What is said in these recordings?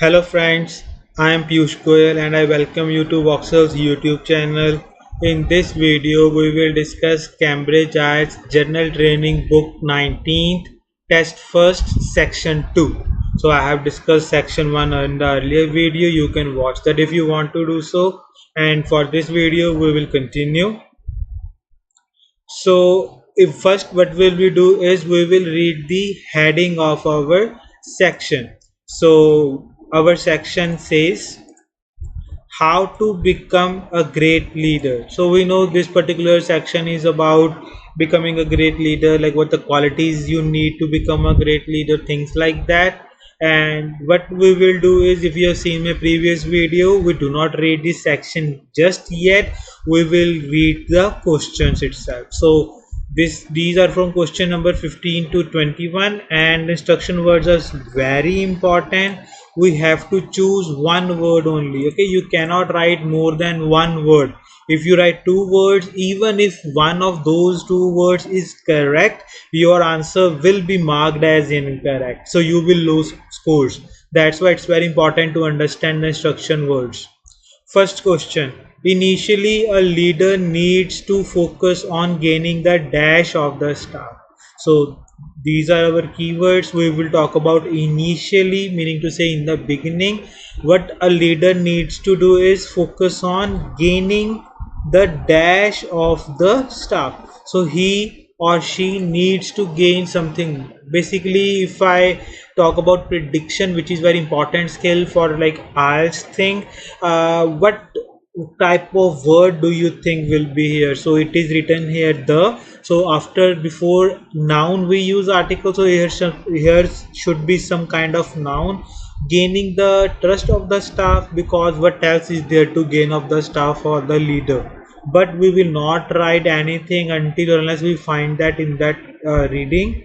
Hello friends, I am Piyush Goyal and I welcome you to Voxcel's YouTube channel. In this video, we will discuss Cambridge IELTS General Training Book 19th, Test First, Section 2. So I have discussed Section 1 in the earlier video. You can watch that if you want to do so. And for this video, we will continue. So if first what will we do is we will read the heading of our section. So our section says how to become a great leader. So we know this particular section is about becoming a great leader, like what the qualities you need to become a great leader, things like that. And what we will do is, if you have seen my previous video, we do not read this section just yet. We will read the questions itself. So these are from question number 15 to 21, and instruction words are very important. We have to choose one word only. Okay, you cannot write more than one word. If you write two words, even if one of those two words is correct, your answer will be marked as incorrect, so you will lose scores. That's why it's very important to understand the instruction words. First question. Initially, a leader needs to focus on gaining the dash of the staff. So these are our keywords. We will talk about initially, meaning to say in the beginning. What a leader needs to do is focus on gaining the dash of the staff. So he or she needs to gain something. Basically, if I talk about prediction, which is very important skill for like IELTS thing, what type of word do you think will be here? So it is written here the. So after before noun we use article, so here should be some kind of noun. Gaining the trust of the staff, because what else is there to gain of the staff or the leader? But we will not write anything until or unless we find that in that reading.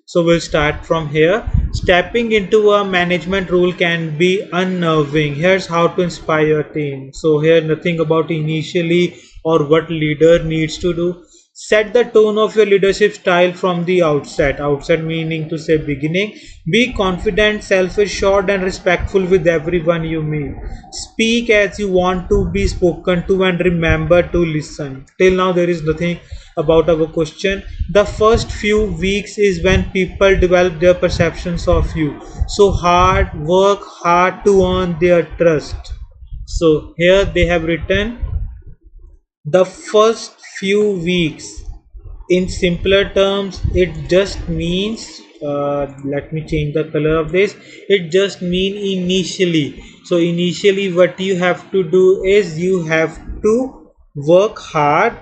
So we'll start from here. Stepping into a management role can be unnerving. Here's how to inspire a team. So here nothing about initially or what leader needs to do. Set the tone of your leadership style from the outset. Outset meaning to say beginning. Be confident, self-assured and respectful with everyone you meet. Speak as you want to be spoken to and remember to listen. Till now there is nothing about our question. The first few weeks is when people develop their perceptions of you. So work hard to earn their trust. So here they have written the first few weeks. In simpler terms, it just means let me change the color of this. It just mean initially. So initially what you have to do is you have to work hard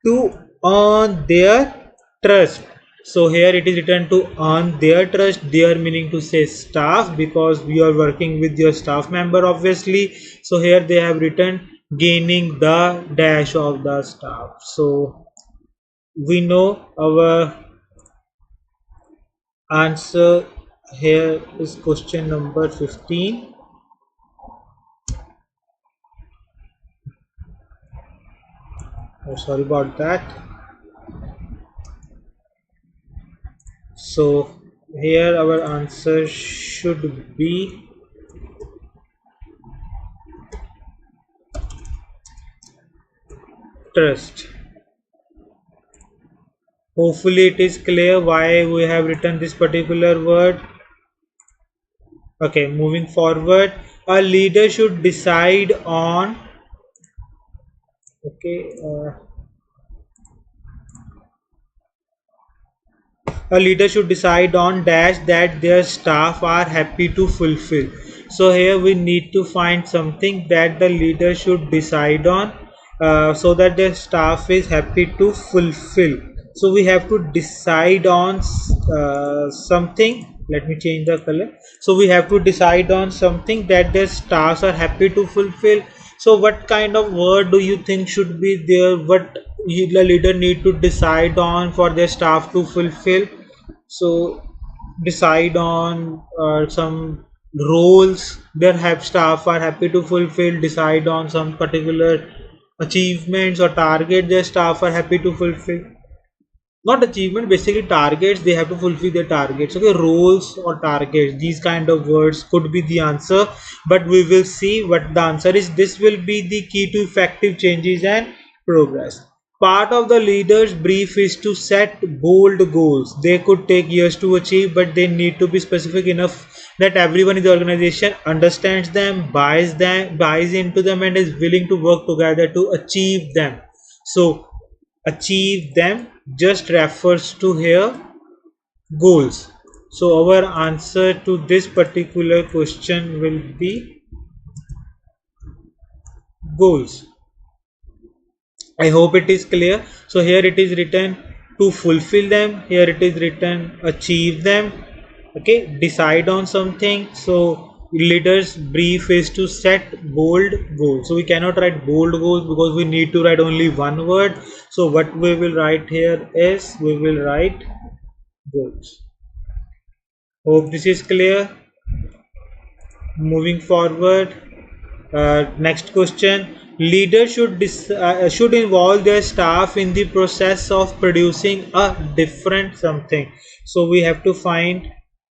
to earn their trust. So here it is written to earn their trust, their meaning to say staff, because we are working with your staff member obviously. So here they have written gaining the dash of the staff. So we know our answer here is question number 15. Oh, sorry about that. So here our answer should be trust. Hopefully it is clear why we have written this particular word. Okay, moving forward, a leader should decide on, okay, a leader should decide on dash that their staff are happy to fulfill. So here we need to find something that the leader should decide on, so that their staff is happy to fulfill. So we have to decide on something. Let me change the color. So we have to decide on something that their staffs are happy to fulfill. So what kind of word do you think should be there? What the leader need to decide on for their staff to fulfill? So decide on some roles their have staff are happy to fulfill. Decide on some particular achievements or target their staff are happy to fulfill. not achievement, basically targets. They have to fulfill their targets. Okay, roles or targets, these kind of words could be the answer, but we will see what the answer is. This will be the key to effective changes and progress. Part of the leader's brief is to set bold goals. They could take years to achieve, but they need to be specific enough that everyone in the organization understands them, buys into them, and is willing to work together to achieve them. So achieve them just refers to here goals. So our answer to this particular question will be goals. I hope it is clear. So here it is written to fulfill them, here it is written achieve them. Okay, decide on something. So leaders brief is to set bold goals. So we cannot write bold goals because we need to write only one word. So what we will write here is we will write goals. Hope this is clear. Moving forward, next question. Leaders should involve their staff in the process of producing a different something. So we have to find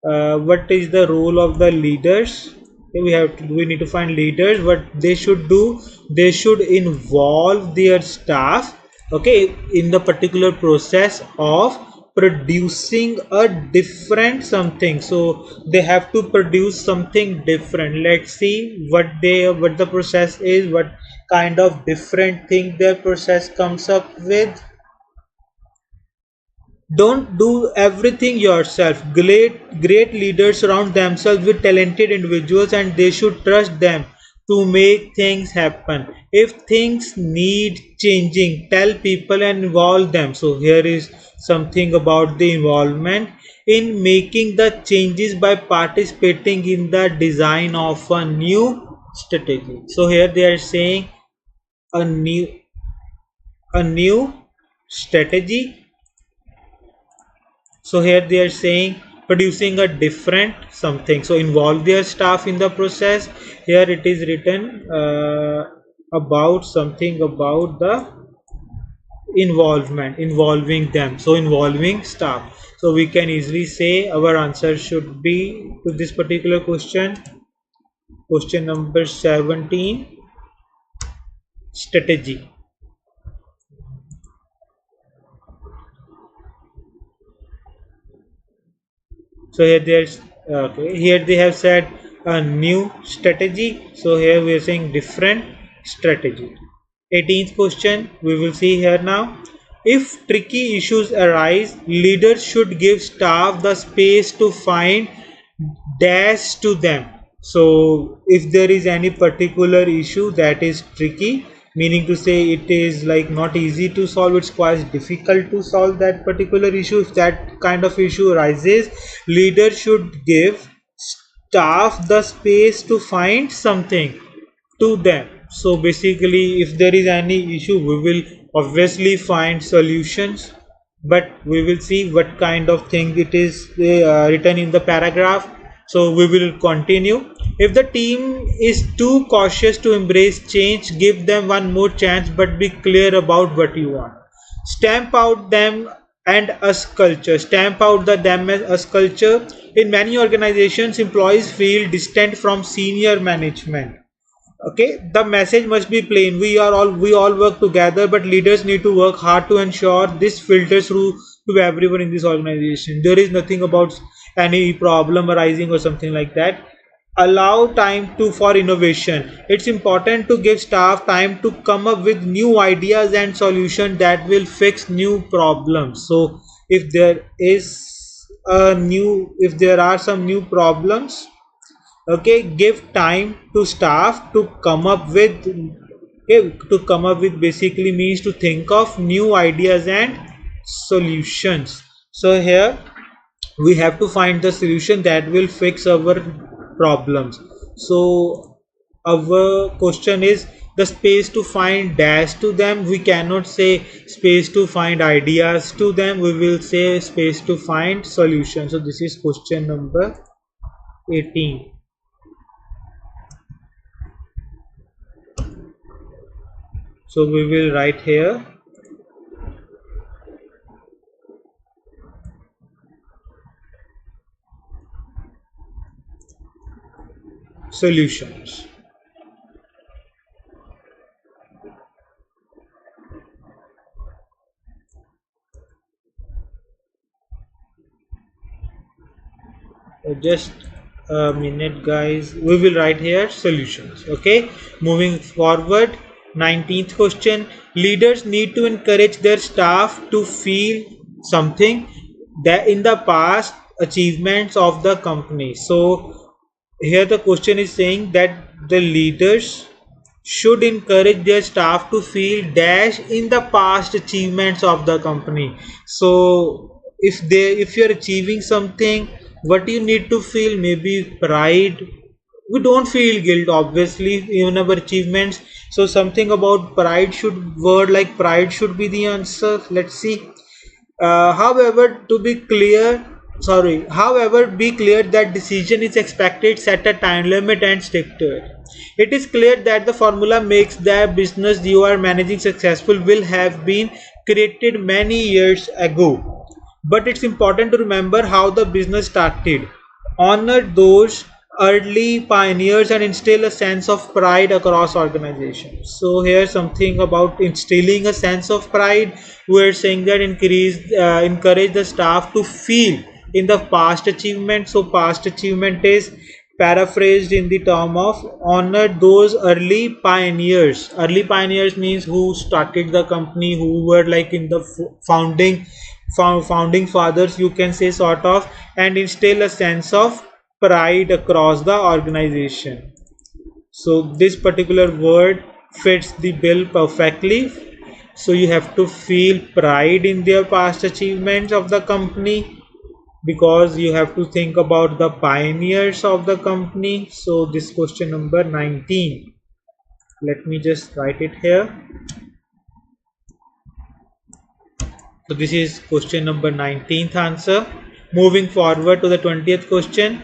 what is the role of the leaders. Okay, we need to find leaders. What they should do, they should involve their staff, okay, in the particular process of producing a different something. So they have to produce something different. Let's see what the process is, what kind of different thing their process comes up with. Don't do everything yourself. Great leaders surround themselves with talented individuals, and they should trust them to make things happen. If things need changing, tell people and involve them. So here is something about the involvement in making the changes by participating in the design of a new strategy. So here they are saying a new strategy. So here they are saying producing a different something. So involve their staff in the process. Here it is written about something about the involvement, involving them. So involving staff. So we can easily say our answer should be to this particular question number 17, strategy. So here there's okay, here they have said a new strategy. So here we are saying different strategy. 18th question we will see here now. If tricky issues arise, leaders should give staff the space to find dash to them. So if there is any particular issue that is tricky, meaning to say it is like not easy to solve, it's quite difficult to solve that particular issue. If that kind of issue arises, leader should give staff the space to find something to them. So basically if there is any issue, we will obviously find solutions, but we will see what kind of thing it is written in the paragraph. So we will continue. If the team is too cautious to embrace change, give them one more chance, but be clear about what you want. Stamp out them and us culture. Stamp out the them and us culture. In many organizations, employees feel distant from senior management. Okay, the message must be plain. We all work together, but leaders need to work hard to ensure this filters through to everyone in this organization. There is nothing about any problem arising or something like that. Allow time to for innovation. It's important to give staff time to come up with new ideas and solutions that will fix new problems. So if there are some new problems, okay, give time to staff to come up with, okay, to come up with basically means to think of new ideas and solutions. So here we have to find the solution that will fix our problems. So our question is the space to find dash to them. We cannot say space to find ideas to them, we will say space to find solutions. So this is question number 18. So we will write here solutions. Just a minute guys, we will write here solutions. Okay, moving forward, 19th question. Leaders need to encourage their staff to feel something that in the past achievements of the company. So here the question is saying that the leaders should encourage their staff to feel dash in the past achievements of the company. So if you're achieving something, what you need to feel, maybe pride. We don't feel guilt obviously in our achievements, so something about pride should, word like pride should be the answer. Let's see. However, be clear that decision is expected, set a time limit and stick to it. It is clear that the formula makes the business you are managing successful will have been created many years ago. But it's important to remember how the business started. Honor those early pioneers and instill a sense of pride across organizations. So here's something about instilling a sense of pride. We're saying that encourage the staff to feel in the past achievement. So past achievement is paraphrased in the term of honor those early pioneers. Early pioneers means who started the company, who were like in the founding fathers, you can say, sort of, and instill a sense of pride across the organization. So this particular word fits the bill perfectly. So you have to feel pride in their past achievements of the company, because you have to think about the pioneers of the company. So this question number 19, let me just write it here. So this is question number 19th answer. Moving forward to the 20th question.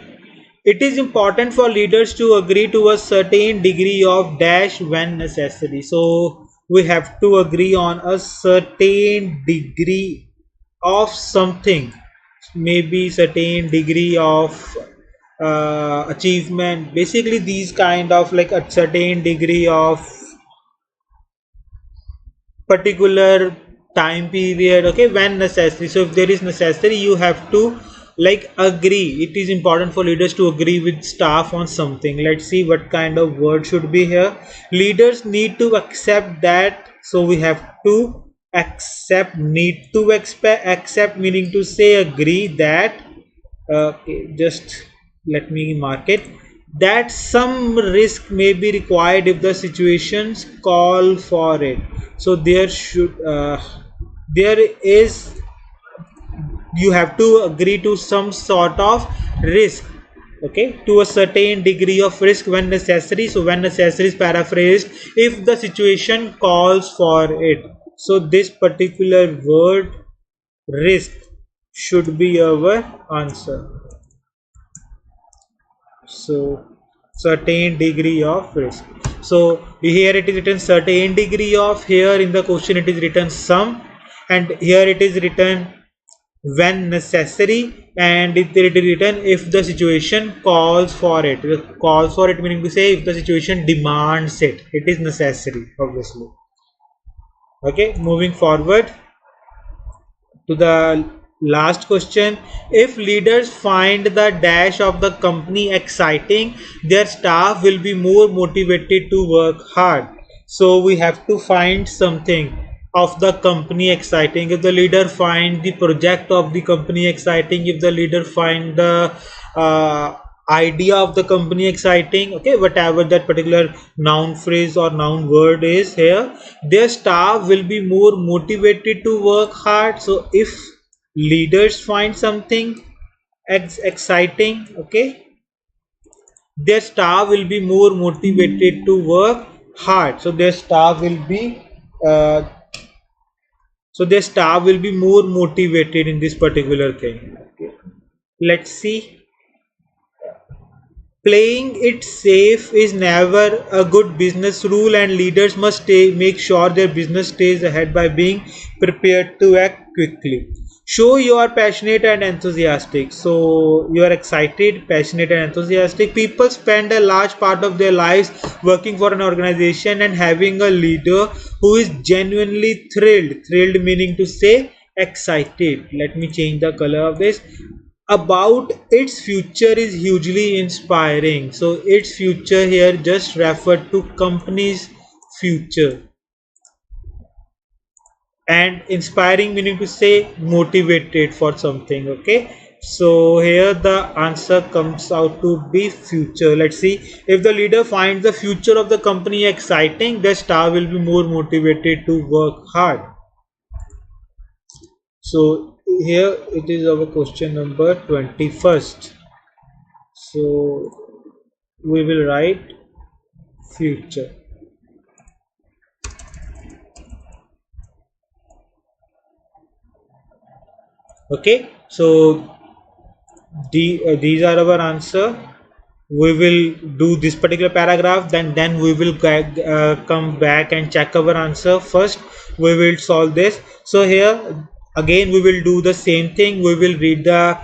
It is important for leaders to agree to a certain degree of dash when necessary. So we have to agree on a certain degree of something, maybe certain degree of achievement. Basically these kind of like a certain degree of particular time period, okay, when necessary. So if there is necessary, you have to like agree. It is important for leaders to agree with staff on something. Let's see what kind of word should be here. Leaders need to accept that. So we have to accept, need to expect, accept meaning to say agree that, okay, just let me mark it, that some risk may be required if the situations call for it. So there is, you have to agree to some sort of risk, okay, to a certain degree of risk when necessary. So when necessary is paraphrased, if the situation calls for it. So this particular word risk should be our answer. So certain degree of risk. So here it is written certain degree of, here in the question it is written some, and here it is written when necessary, and it is written if the situation calls for it. Calls for it meaning to say if the situation demands it, it is necessary obviously. Okay, moving forward to the last question. If leaders find the dash of the company exciting, their staff will be more motivated to work hard. So we have to find something of the company exciting. If the leader find the project of the company exciting, if the leader find the idea of the company exciting, okay, whatever that particular noun phrase or noun word is here, their staff will be more motivated to work hard. So if leaders find something exciting, okay, their staff will be more motivated to work hard. So their staff will be uh, more motivated in this particular thing. Okay. Let's see. Playing it safe is never a good business rule, and leaders must make sure their business stays ahead by being prepared to act quickly. Show you are passionate and enthusiastic. So you are excited, passionate and enthusiastic. People spend a large part of their lives working for an organization, and having a leader who is genuinely thrilled meaning to say excited, let me change the color of this, about its future is hugely inspiring. So its future here just refer to company's future, and inspiring meaning to say motivated for something. Okay, so here the answer comes out to be future. Let's see, if the leader finds the future of the company exciting, the staff will be more motivated to work hard. So here it is our question number 21st. So we will write future. Okay, so these are our answer. We will do this particular paragraph, then we will come back and check our answer. First we will solve this. So here again we will do the same thing. We will read the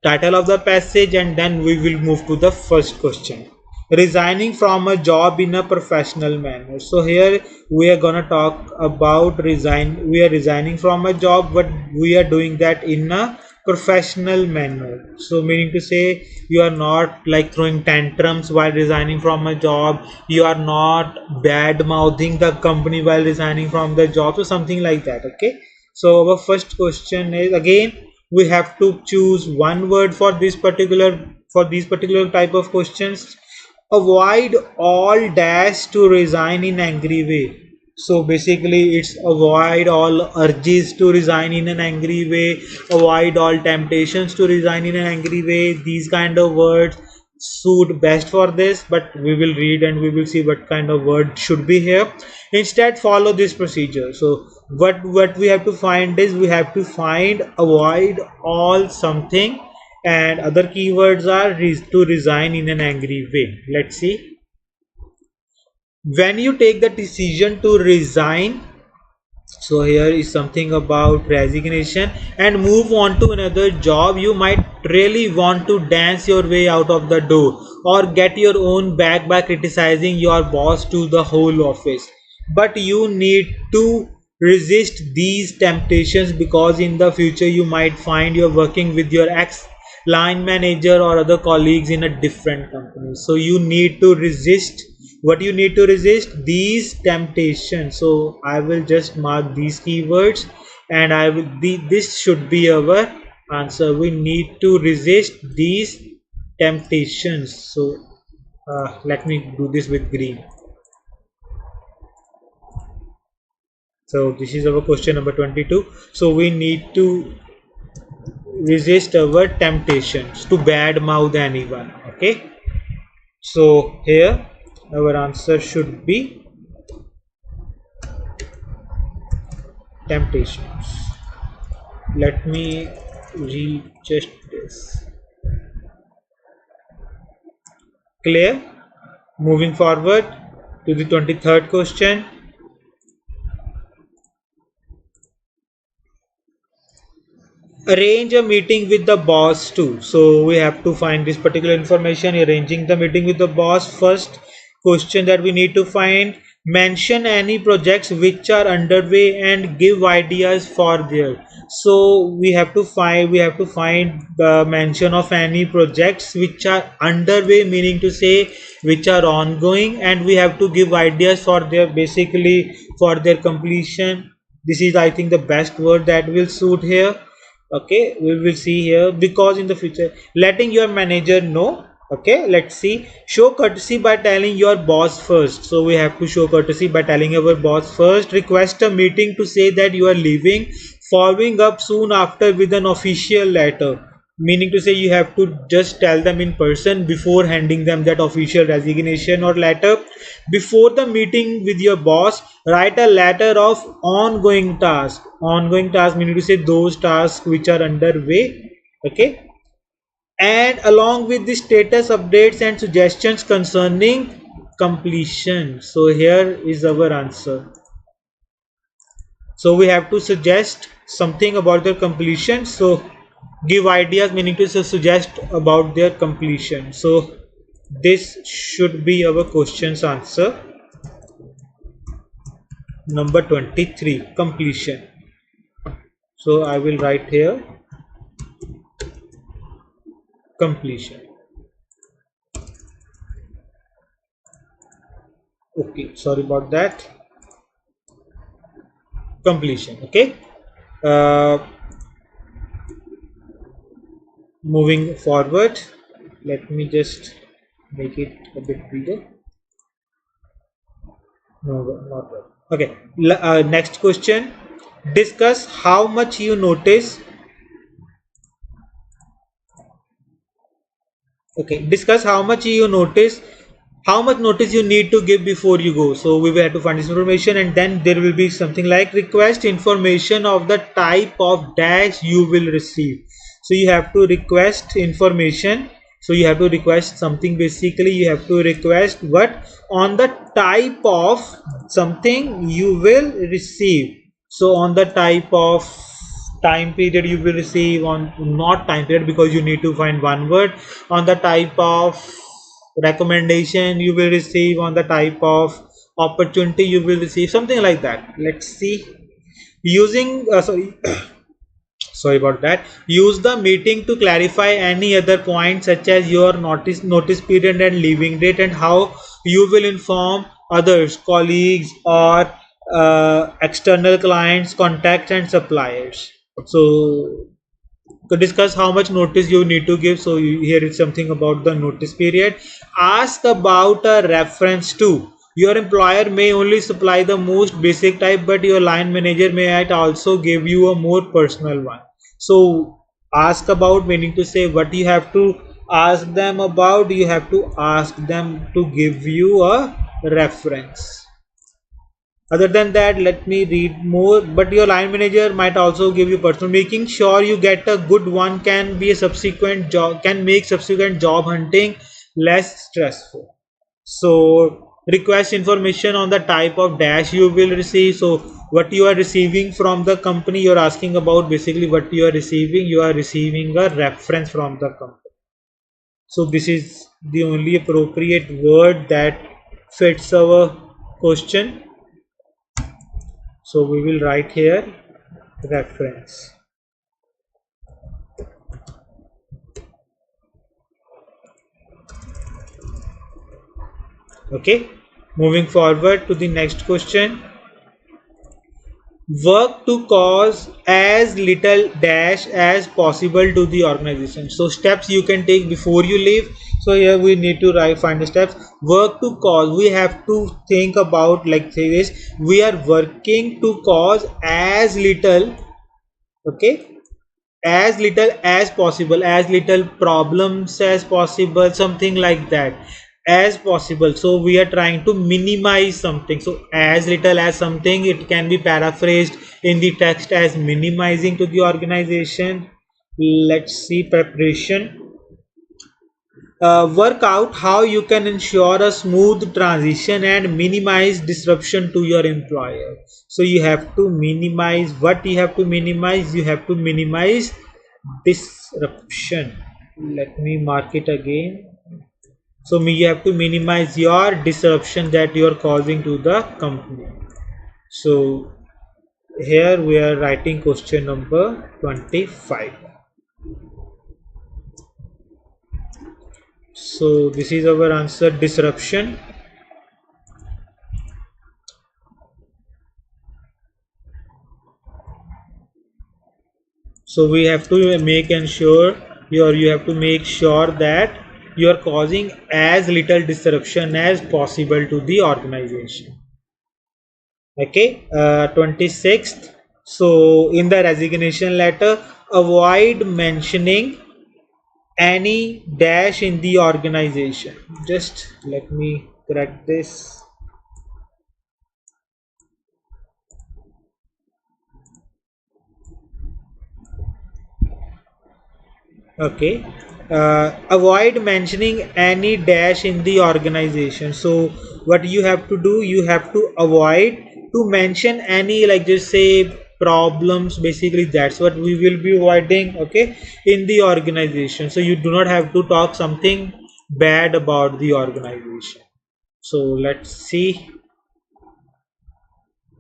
title of the passage, and then we will move to the first question: resigning from a job in a professional manner. So here we are gonna talk about we are resigning from a job, but we are doing that in a professional manner. So meaning to say, you are not like throwing tantrums while resigning from a job, you are not bad mouthing the company while resigning from the job, so something like that. Okay, so our first question is, again we have to choose one word for this particular, for these particular type of questions. Avoid all dash to resign in angry way. So basically it's avoid all urges to resign in an angry way, avoid all temptations to resign in an angry way. These kind of words suit best for this, but we will read and we will see what kind of word should be here. Instead follow this procedure. So what we have to find is, we have to find avoid all something, and other keywords are to resign in an angry way. Let's see. When you take the decision to resign, so here is something about resignation, and move on to another job, you might really want to dance your way out of the door, or get your own back by criticizing your boss to the whole office. But you need to resist these temptations, because in the future you might find you're working with your ex line manager or other colleagues in a different company. So you need to resist, what you need to resist, these temptations. So I will just mark these keywords, and I will this should be our answer. We need to resist these temptations. So let me do this with green. So this is our question number 22. So we need to resist our temptations to bad mouth anyone. Okay, so here our answer should be temptations. Let me readjust this. Clear? Moving forward to the 23rd question. Arrange a meeting with the boss too. So we have to find this particular information. Arranging the meeting with the boss. First question that we need to find: mention any projects which are underway and give ideas for there. So we have to find the mention of any projects which are underway, meaning to say which are ongoing, and we have to give ideas for their, basically for their completion. This is, I think, the best word that will suit here. Okay, we will see here, because in the future, letting your manager know. Okay, let's see. Show courtesy by telling your boss first. So we have to show courtesy by telling our boss first. Request a meeting to say that you are leaving, following up soon after with an official letter, meaning to say you have to just tell them in person before handing them that official resignation or letter. Before the meeting with your boss, write a letter of ongoing task meaning to say those tasks which are underway. Okay, and along with the status updates and suggestions concerning completion. So here is our answer. So we have to suggest something about their completion. So give ideas, meaning to suggest about their completion. So this should be our questions answer number 23, completion. So I will write here completion. Okay, sorry about that. Completion. Okay. uh, Moving forward, let me just make it a bit bigger. No, not right. Okay. Next question. Discuss how much you notice. Okay. Discuss how much notice you need to give before you go. So we will have to find this information, and then there will be something like request information of the type of dash you will receive. So you have to request information. So you have to request something. Basically you have to request what on the type of something you will receive. So on the type of time period you will receive, on not time period because you need to find one word, on the type of recommendation you will receive, on the type of opportunity you will receive, something like that. Let's see. Using sorry about that. Use the meeting to clarify any other point such as your notice period and leaving date, and how you will inform others, colleagues, or external clients, contacts, and suppliers. So to discuss how much notice you need to give. So here is something about the notice period. Ask about a reference to. Your employer may only supply the most basic type, but your line manager may also give you a more personal one. So ask about, meaning to say what you have to ask them about. You have to ask them to give you a reference. Other than that, let me read more. But your line manager might also give you personal. Making sure you get a good one can be a subsequent job, can make subsequent job hunting less stressful. So request information on the type of dash you will receive. So what you are receiving from the company, you're asking about basically what you are receiving. You are receiving a reference from the company. So this is the only appropriate word that fits our question. So we will write here reference. Okay, moving forward to the next question. Work to cause as little dash as possible to the organization. So steps you can take before you leave. So here we need to find the steps. Work to cause, we have to think about, like say this, we are working to cause as little, okay, as little as possible, as little problems as possible, something like that, as possible. So we are trying to minimize something. So as little as something, it can be paraphrased in the text as minimizing to the organization. Let's see, preparation. Work out how you can ensure a smooth transition and minimize disruption to your employer. So you have to minimize, what you have to minimize, you have to minimize disruption. Let me mark it again. So you have to minimize your disruption that you are causing to the company. So here we are writing question number 25. So this is our answer, disruption. So we have to make ensure you have to make sure that you are causing as little disruption as possible to the organization. Okay, 26th. So in the resignation letter, avoid mentioning any dash in the organization. Just let me correct this. Okay, avoid mentioning any dash in the organization. So what you have to do, you have to avoid to mention any, like just say problems, basically that's what we will be avoiding, okay, in the organization. So you do not have to talk something bad about the organization. So let's see.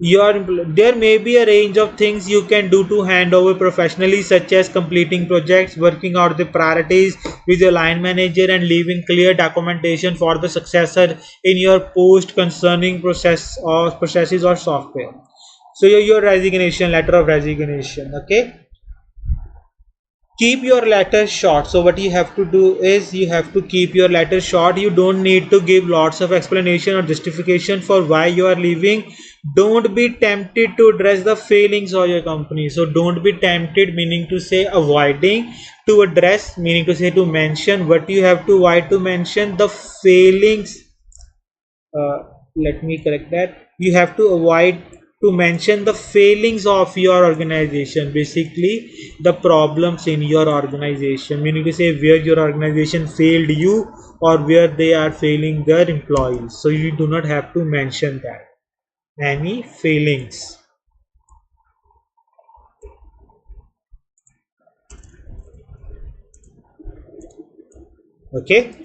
There may be a range of things you can do to hand over professionally, such as completing projects, working out the priorities with your line manager, and leaving clear documentation for the successor in your post concerning processes or software. So your resignation, letter of resignation, okay. Keep your letter short. So what you have to do is you have to keep your letter short. You don't need to give lots of explanation or justification for why you are leaving. Don't be tempted to address the failings of your company. So don't be tempted, meaning to say avoiding, to address, meaning to say to mention. What you have to avoid to mention the failings. uh, Let me correct that. You have to avoid to mention the failings of your organization, basically the problems in your organization, meaning to say where your organization failed you or where they are failing their employees. So you do not have to mention that any failings. Okay.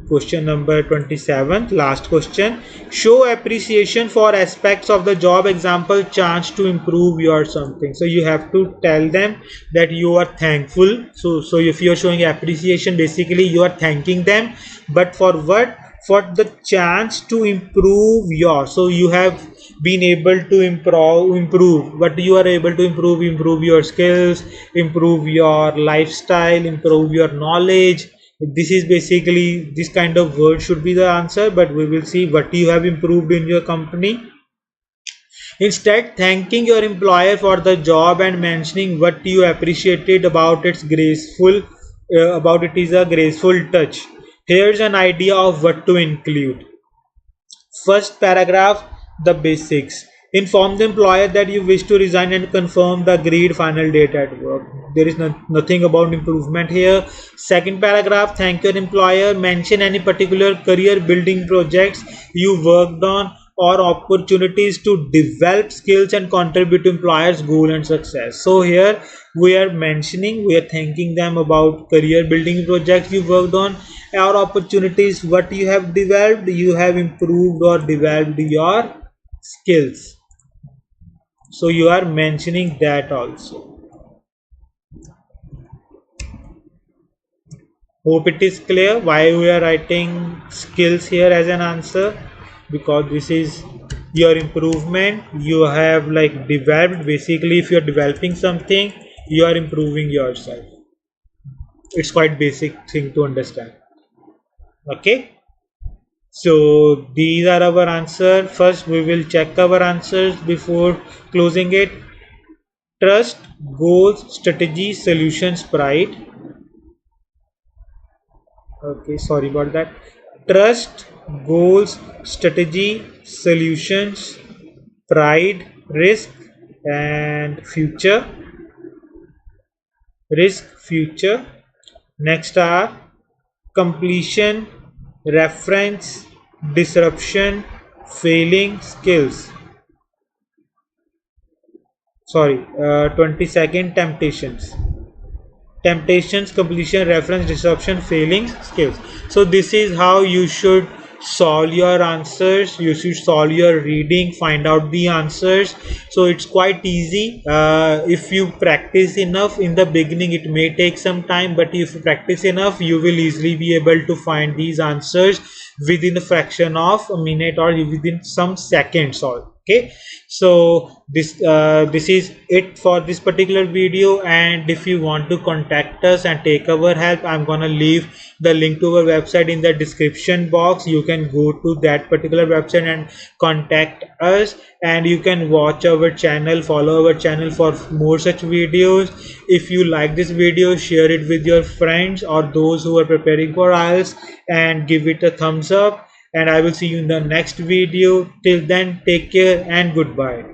Question number 27, last question. Show appreciation for aspects of the job, example, chance to improve your something. So you have to tell them that you are thankful. So if you are showing appreciation, basically you are thanking them, but for what? For the chance to improve your, so you have been able to improve what you are able to improve your skills, improve your lifestyle, improve your knowledge. This is basically, this kind of word should be the answer, but we will see what you have improved in your company. Instead, thanking your employer for the job and mentioning what you appreciated about it is a graceful touch. Here's an idea of what to include. First paragraph, the basics. Inform the employer that you wish to resign and confirm the agreed final date at work. There is nothing about improvement here. Second paragraph, thank your employer. Mention any particular career building projects you worked on or opportunities to develop skills and contribute to employers' goal and success. So here we are thanking them about career building projects you worked on or opportunities what you have developed, you have improved or developed your skills. So you are mentioning that also. Hope it is clear why we are writing skills here as an answer, because this is your improvement. You have like developed, basically if you are developing something, you are improving yourself. It's quite basic thing to understand. Okay. So these are our answers. First we will check our answers before closing it. Trust, goals, strategy, solutions, pride. Okay, sorry about that. Trust, goals, strategy, solutions, pride, risk, and future. Risk, future. Next are completion, reference, disruption, failing, skills. Sorry, 22nd, temptations, completion, reference, disruption, failing, skills. So this is how you should solve your answers. You should solve your reading, find out the answers. So it's quite easy. If you practice enough in the beginning, it may take some time, but if you practice enough, you will easily be able to find these answers within a fraction of a minute or within some seconds. Okay, so this is it for this particular video, and if you want to contact us and take our help, I'm gonna leave the link to our website in the description box. You can go to that particular website and contact us, and you can watch our channel, follow our channel for more such videos. If you like this video, share it with your friends or those who are preparing for IELTS, and give it a thumbs up, and I will see you in the next video. Till then, take care and goodbye.